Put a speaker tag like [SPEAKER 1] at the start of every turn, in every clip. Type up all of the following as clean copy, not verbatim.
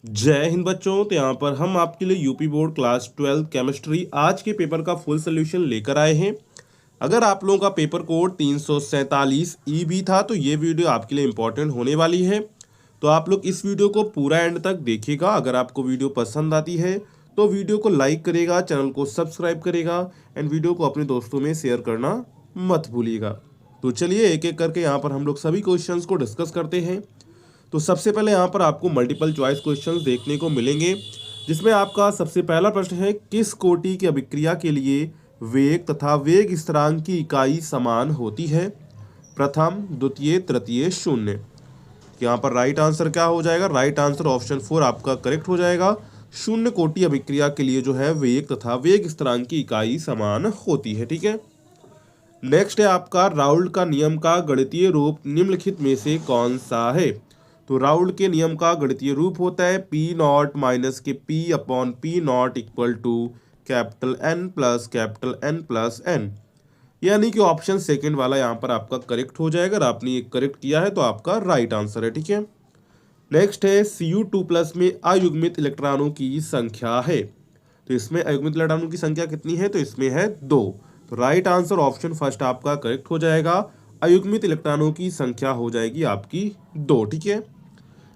[SPEAKER 1] जय हिंद बच्चों। तो यहाँ पर हम आपके लिए यूपी बोर्ड क्लास 12 केमिस्ट्री आज के पेपर का फुल सोल्यूशन लेकर आए हैं। अगर आप लोगों का पेपर कोड 347 EB था तो ये वीडियो आपके लिए इम्पोर्टेंट होने वाली है। तो आप लोग इस वीडियो को पूरा एंड तक देखिएगा। अगर आपको वीडियो पसंद आती है तो वीडियो को लाइक करेगा, चैनल को सब्सक्राइब करेगा एंड वीडियो को अपने दोस्तों में शेयर करना मत भूलिएगा। तो चलिए एक एक करके यहाँ पर हम लोग सभी क्वेश्चंस को डिस्कस करते हैं। तो सबसे पहले यहाँ पर आपको मल्टीपल चॉइस क्वेश्चंस देखने को मिलेंगे, जिसमें आपका सबसे पहला प्रश्न है किस कोटि की अभिक्रिया के लिए वेग तथा वेग स्थिरांक की इकाई समान होती है? प्रथम, द्वितीय, तृतीय, शून्य। यहाँ पर राइट आंसर क्या हो जाएगा? राइट आंसर ऑप्शन 4 आपका करेक्ट हो जाएगा। शून्य कोटि अभिक्रिया के लिए जो है वेग तथा वेग स्थिरांक की इकाई समान होती है। ठीक है। नेक्स्ट है आपका राउल्ट का नियम का गणितीय रूप निम्नलिखित में से कौन सा है? तो राउल्ट के नियम का गणितीय रूप होता है P नॉट माइनस के P upon P naught equal to capital N plus N, यानी कि ऑप्शन सेकंड वाला यहाँ पर आपका करेक्ट हो जाएगा। अगर आपने ये करेक्ट किया है तो आपका राइट आंसर है। ठीक है। नेक्स्ट है Cu2+ में अयुग्मित इलेक्ट्रॉनों की संख्या है। तो इसमें अयुग्मित इलेक्ट्रॉनों की संख्या कितनी है? तो इसमें है 2। तो राइट आंसर ऑप्शन फर्स्ट आपका करेक्ट हो जाएगा। अयुग्मित इलेक्ट्रॉनों की संख्या हो जाएगी आपकी 2। ठीक है।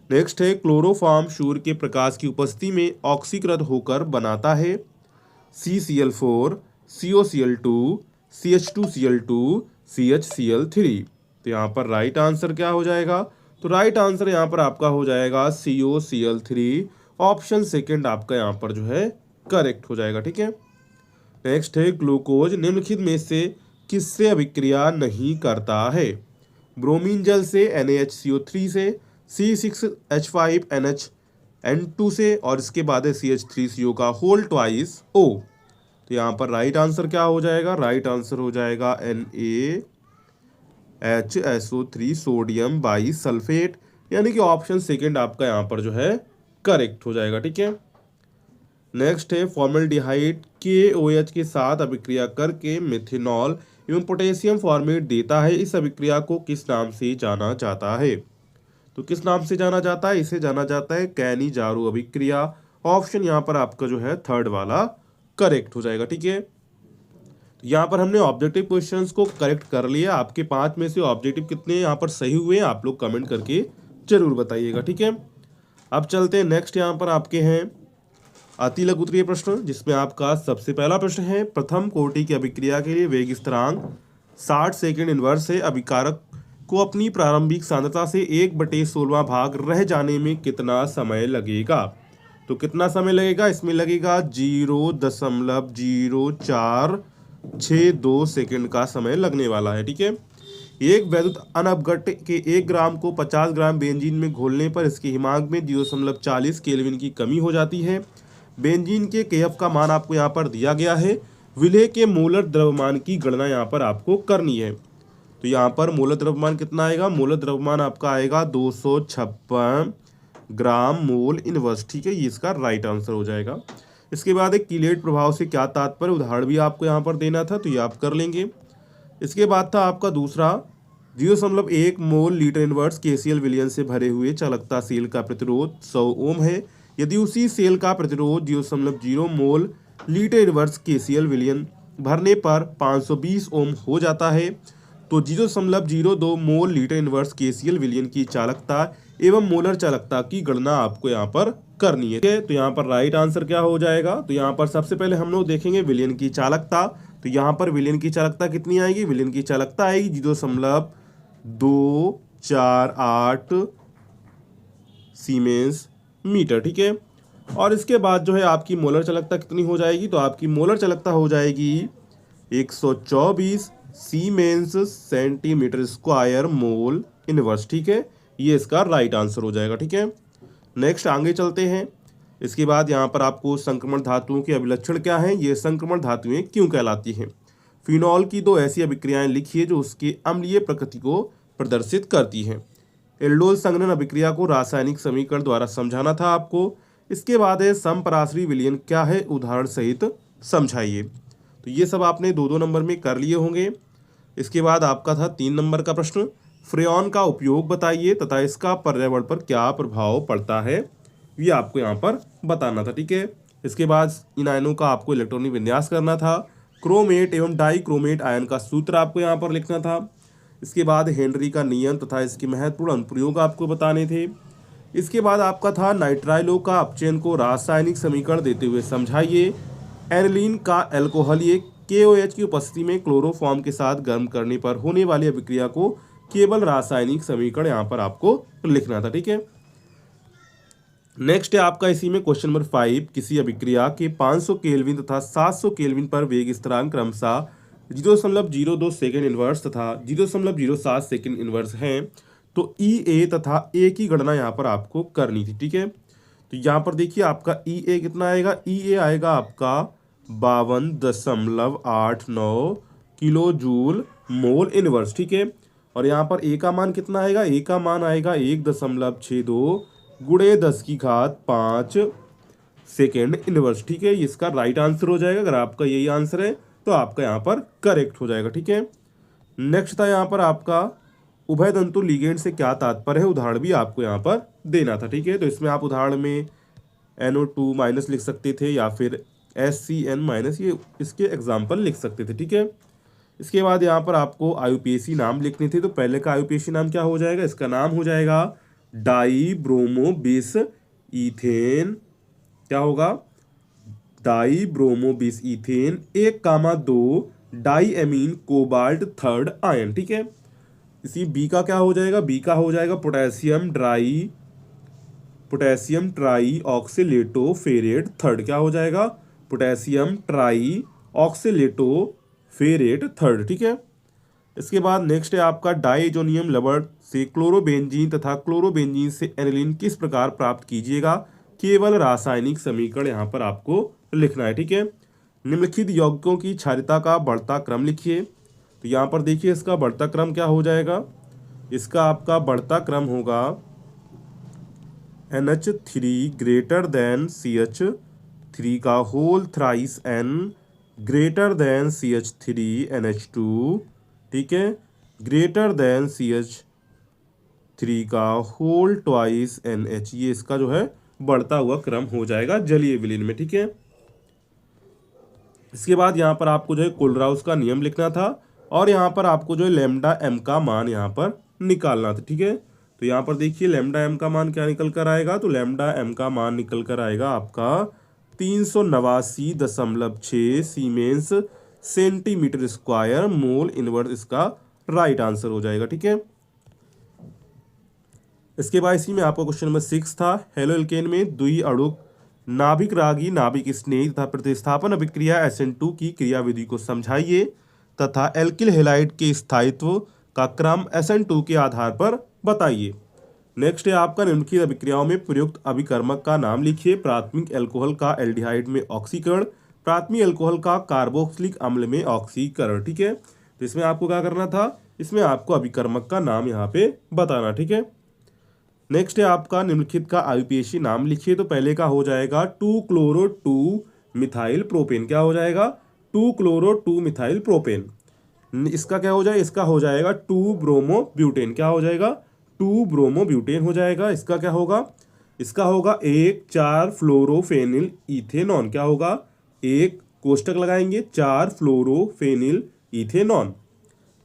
[SPEAKER 1] नेक्स्ट है क्लोरोफॉर्म सूर्य के प्रकाश की उपस्थिति में ऑक्सीकृत होकर बनाता है CCl4, COCl2, CH2Cl2, CHCl3। तो यहाँ पर राइट आंसर क्या हो जाएगा? तो राइट आंसर यहाँ पर आपका हो जाएगा COCl3। ऑप्शन सेकंड आपका यहाँ पर जो है करेक्ट हो जाएगा। ठीक है। नेक्स्ट है ग्लूकोज निम्नलिखित में से किससे अभिक्रिया नहीं करता है? ब्रोमीन जल से, NaHCO3 से, C6H5NH2 से, और इसके बाद है CH3CO का होल ट्वाइस O। तो यहाँ पर राइट आंसर क्या हो जाएगा? राइट आंसर हो जाएगा NaHSO3 सोडियम बाई सल्फेट, यानी कि ऑप्शन सेकंड आपका यहाँ पर जो है करेक्ट हो जाएगा। ठीक है। नेक्स्ट है फॉर्मल्डिहाइड KOH के साथ अभिक्रिया करके मिथेनॉल एवं पोटेशियम फॉर्मेट देता है। इस अभिक्रिया को किस नाम से जाना जाता है? तो किस नाम से जाना जाता है? इसे जाना जाता है कैनी-जारू अभिक्रिया। ऑप्शन यहाँ पर आपका जो है थर्ड वाला करेक्ट हो जाएगा। ठीक है। यहाँ पर हमने ऑब्जेक्टिव क्वेश्चंस को करेक्ट कर लिया। आपके 5 में से ऑब्जेक्टिव कितने यहाँ पर सही हुए आप लोग कमेंट करके जरूर बताइएगा। ठीक है। अब चलते हैं नेक्स्ट। यहाँ पर आपके हैं अति लघु उत्तरीय प्रश्न, जिसमें आपका सबसे पहला प्रश्न है प्रथम कोटि की अभिक्रिया के लिए वेग स्थिरांक 60 सेकेंड इनवर्स है। अभिकारक को अपनी प्रारंभिक सांद्रता से 1/16 भाग रह जाने में कितना समय लगेगा? तो कितना समय लगेगा? इसमें लगेगा 0.0462 सेकेंड का समय लगने वाला है। ठीक है। एक वैद्युत अनअपघट के 1 ग्राम को 50 ग्राम बेंजीन में घोलने पर इसके हिमांक में 0.40 केल्विन की कमी हो जाती है। बेंजीन के KF का मान आपको यहाँ पर दिया गया है। विलेय के मोलर द्रव्यमान की गणना यहाँ पर आपको करनी है। तो यहाँ पर मोलर द्रव्यमान कितना आएगा? मोलर द्रव्यमान आपका आएगा 256 ग्राम मोल इनवर्स। ठीक है। ये इसका राइट आंसर हो जाएगा। इसके बाद एक कीलेट प्रभाव से क्या तात्पर्य, उदाहरण भी आपको यहाँ पर देना था, तो ये आप कर लेंगे। इसके बाद था आपका दूसरा 0.1 मोल लीटर इनवर्स KCl विलयन से भरे हुए चालकता सेल का प्रतिरोध 100 ओम है। यदि उसी सेल का प्रतिरोध 0.0 मोल लीटर इनवर्स KCl विलयन भरने पर 520 ओम हो जाता है, तो 0.02 मोल लीटर इनवर्स KCl विलयन की चालकता एवं मोलर चालकता की गणना आपको यहाँ पर करनी है। तो यहाँ पर राइट आंसर क्या हो जाएगा? तो यहाँ पर सबसे पहले हम लोग देखेंगे विलयन की चालकता। तो यहाँ पर विलयन की चालकता कितनी आएगी? विलयन की चालकता आएगी 0.248 सीमेंस मीटर। ठीक है। और इसके बाद जो है आपकी मोलर चालकता कितनी हो जाएगी? तो आपकी मोलर चालकता हो जाएगी 124 siemens centimetre square mole inverse. ठीक है। ये इसका राइट आंसर हो जाएगा। ठीक है। नेक्स्ट आगे चलते हैं। इसके बाद यहाँ पर आपको संक्रमण धातुओं के अभिलक्षण क्या हैं, ये संक्रमण धातुएं क्यों कहलाती हैं? फिनॉल की 2 ऐसी अभिक्रियाएं लिखिए जो उसकी अम्लीय प्रकृति को प्रदर्शित करती हैं। एल्डोल संघनन अभिक्रिया को रासायनिक समीकरण द्वारा समझाना था आपको। इसके बाद है समपराश्रयी विलयन क्या है, उदाहरण सहित समझाइए। तो ये सब आपने 2-2 नंबर में कर लिए होंगे। इसके बाद आपका था 3 नंबर का प्रश्न, फ्रेऑन का उपयोग बताइए तथा इसका पर्यावरण पर क्या प्रभाव पड़ता है। ये आपको यहाँ पर बताना था, ठीक है। इसके बाद इन आयनों का आपको इलेक्ट्रॉनिक विन्यास करना था। क्रोमेट एवं डाई क्रोमेट आयन का सूत्र आपको यहाँ पर लिखना था। इसके बाद हेनरी का नियम तथा इसके महत्वपूर्ण अनुप्रयोग आपको बताने थे। इसके बाद आपका था नाइट्राइलो का अपचयन को रासायनिक समीकरण देते हुए समझाइए। एनिलीन का अल्कोहल ये KOH की उपस्थिति में क्लोरोफॉर्म के साथ गर्म करने पर होने वाली अभिक्रिया को केवल रासायनिक समीकरण यहाँ पर आपको लिखना था, ठीक है। नेक्स्ट है आपका इसी में क्वेश्चन नंबर 5, किसी अभिक्रिया के 500 केल्विन तथा 700 केल्विन पर वेग स्थिरांक क्रमशः 0.02 सेकेंड इनवर्स तथा 0.07 सेकेंड इनवर्स हैं, तो EA तथा A की गणना यहाँ पर आपको करनी थी, ठीक है। तो यहाँ पर देखिए आपका EA कितना आएगा, EA आएगा आपका 52.89 किलो जूल मोल इनवर्स, ठीक है। और यहाँ पर A का मान कितना आएगा, A का मान आएगा 1.62 गुणे 10⁵ सेकेंड इनवर्स, ठीक है। इसका राइट आंसर हो जाएगा। अगर आपका यही आंसर है तो आपका यहाँ पर करेक्ट हो जाएगा, ठीक है। नेक्स्ट था यहाँ पर आपका उभय तंतु लिगेंड से क्या तात्पर्य है, उदाहरण भी आपको यहाँ पर देना था, ठीक है। तो इसमें आप उदाहरण में NO2- लिख सकते थे या फिर SCN-, ये इसके एग्जाम्पल लिख सकते थे, ठीक है। इसके बाद यहाँ पर आपको IUPAC नाम लिखने थे। तो पहले का IUPAC नाम क्या हो जाएगा, इसका नाम हो जाएगा डाई ब्रोमो बिस ईथेन, क्या होगा, dibromo bis ethane 1,2 diamine cobalt third ion, ठीक है। इसी बी का क्या हो जाएगा, बी का हो जाएगा पोटेशियम ट्राई ऑक्सीलेटो फेरेट थर्ड, क्या हो जाएगा, पोटेशियम ट्राई ऑक्सीलेटो फेरेट थर्ड, ठीक है। इसके बाद नेक्स्ट है आपका डाइजोनियम लवण से क्लोरोबेंजीन तथा क्लोरोबेंजीन से एनिलीन किस प्रकार प्राप्त कीजिएगा, केवल रासायनिक समीकरण यहाँ पर आपको लिखना है, ठीक है। निम्नलिखित यौगिकों की क्षारीयता का बढ़ता क्रम लिखिए। तो यहाँ पर देखिए इसका बढ़ता क्रम क्या हो जाएगा, इसका आपका बढ़ता क्रम होगा NH3 ग्रेटर देन CH3 का whole thrice N greater than CH3 NH2, ठीक है, ग्रेटर देन CH3 का होल ट्वाइस NH, ये इसका जो है बढ़ता हुआ क्रम हो जाएगा जलीय विलीन में, ठीक है। इसके बाद यहाँ पर आपको जो है कोलराउस का नियम लिखना था और यहाँ पर आपको जो है लैम्डा m का मान यहाँ पर निकालना था, ठीक है। तो यहाँ पर देखिए लैम्डा m का मान क्या निकल कर आएगा, तो लैम्डा m का मान निकल कर आएगा आपका 389.6 siemens centimetre square mole inverse, इसका राइट आंसर हो जाएगा, ठीक है। इसके बाद इसी में आपका क्वेश्चन नंबर 6 था, हेलो एल्केन में द्वि अणुक नाभिक रागी नाभिक स्नेह तथा प्रतिस्थापन अभिक्रिया SN2 की क्रियाविधि को समझाइए तथा एल्किल हैलाइड के स्थायित्व का क्रम SN2 के आधार पर बताइए। नेक्स्ट है आपका निम्नलिखित अभिक्रियाओं में प्रयुक्त अभिकर्मक का नाम लिखिए। प्राथमिक एल्कोहल का एल्डिहाइड में ऑक्सीकरण, प्राथमिक एल्कोहल का कार्बोक्सिलिक अम्ल में ऑक्सीकरण, ठीक है। तो इसमें आपको क्या करना था, इसमें आपको अभिकर्मक का नाम यहाँ पे बताना, ठीक है। नेक्स्ट है आपका निम्नलिखित का IUPAC नाम लिखिए। तो पहले का हो जाएगा 2-क्लोरो-2 मिथाइल प्रोपेन, क्या हो जाएगा, 2-क्लोरो-2 मिथाइल प्रोपेन। इसका क्या हो जाएगा, इसका हो जाएगा 2-ब्रोमो ब्यूटेन, क्या हो जाएगा, 2-ब्रोमो ब्यूटेन हो जाएगा। इसका क्या होगा, इसका होगा 1,4-फ्लोरोफेनिल इथेनॉन, क्या होगा, एक कोष्टक लगाएंगे 4-फ्लोरोफेनिल इथेनॉन।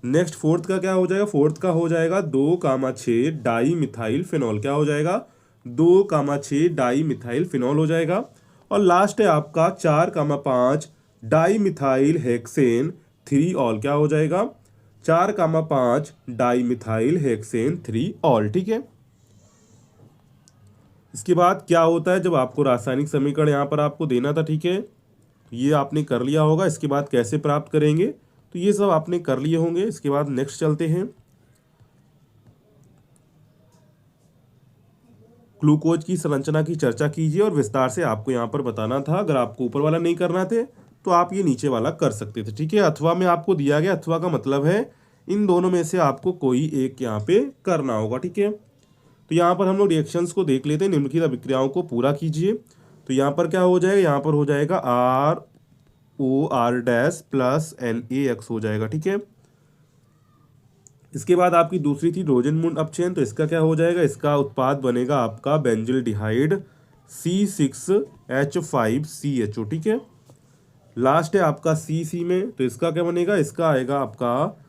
[SPEAKER 1] नेक्स्ट फोर्थ का क्या हो जाएगा, फोर्थ का हो जाएगा 2,6 डाई मिथाइल फिनॉल, क्या हो जाएगा, 2,6 डाई मिथाइल फिनॉल हो जाएगा। और लास्ट है आपका 4,5 डाई मिथाइल हेक्सेन 3 ऑल, क्या हो जाएगा, 4,5 डाई मिथाइल हेक्सेन 3 ऑल, ठीक है। इसके बाद क्या होता है जब आपको रासायनिक समीकरण यहाँ पर आपको देना था, ठीक है, ये आपने कर लिया होगा। इसके बाद कैसे प्राप्त करेंगे, तो ये सब आपने कर लिए होंगे। इसके बाद नेक्स्ट चलते हैं, ग्लूकोज की संरचना की चर्चा कीजिए और विस्तार से आपको यहाँ पर बताना था। अगर आपको ऊपर वाला नहीं करना थे तो आप ये नीचे वाला कर सकते थे, ठीक है। अथवा में आपको दिया गया, अथवा का मतलब है इन दोनों में से आपको कोई एक यहाँ पे करना होगा, ठीक है। तो यहाँ पर हम लोग रिएक्शंस को देख लेते हैं। निम्नलिखित अभिक्रियाओं को पूरा कीजिए। तो यहाँ पर क्या हो जाएगा, यहाँ पर हो जाएगा ROR- प्लस NaX हो जाएगा, ठीक है। इसके बाद आपकी दूसरी थी रोजेनमुंड अपचयन। तो इसका क्या हो जाएगा, इसका उत्पाद बनेगा आपका बेंजिल्डिहाइड C6H5CHO, ठीक है। लास्ट है आपका C में, तो इसका क्या बनेगा, इसका आएगा आपका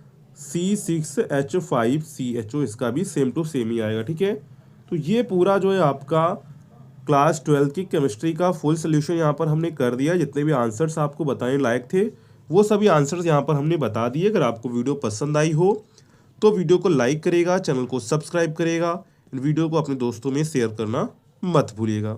[SPEAKER 1] C6H5CHO, इसका भी सेम टू सेम ही आएगा, ठीक है। तो ये पूरा जो है आपका क्लास 12 की केमिस्ट्री का फुल सोल्यूशन यहाँ पर हमने कर दिया। जितने भी आंसर्स आपको बताने लायक थे वो सभी आंसर्स यहाँ पर हमने बता दिए। अगर आपको वीडियो पसंद आई हो तो वीडियो को लाइक करेगा, चैनल को सब्सक्राइब करेगा, वीडियो को अपने दोस्तों में शेयर करना मत भूलिएगा।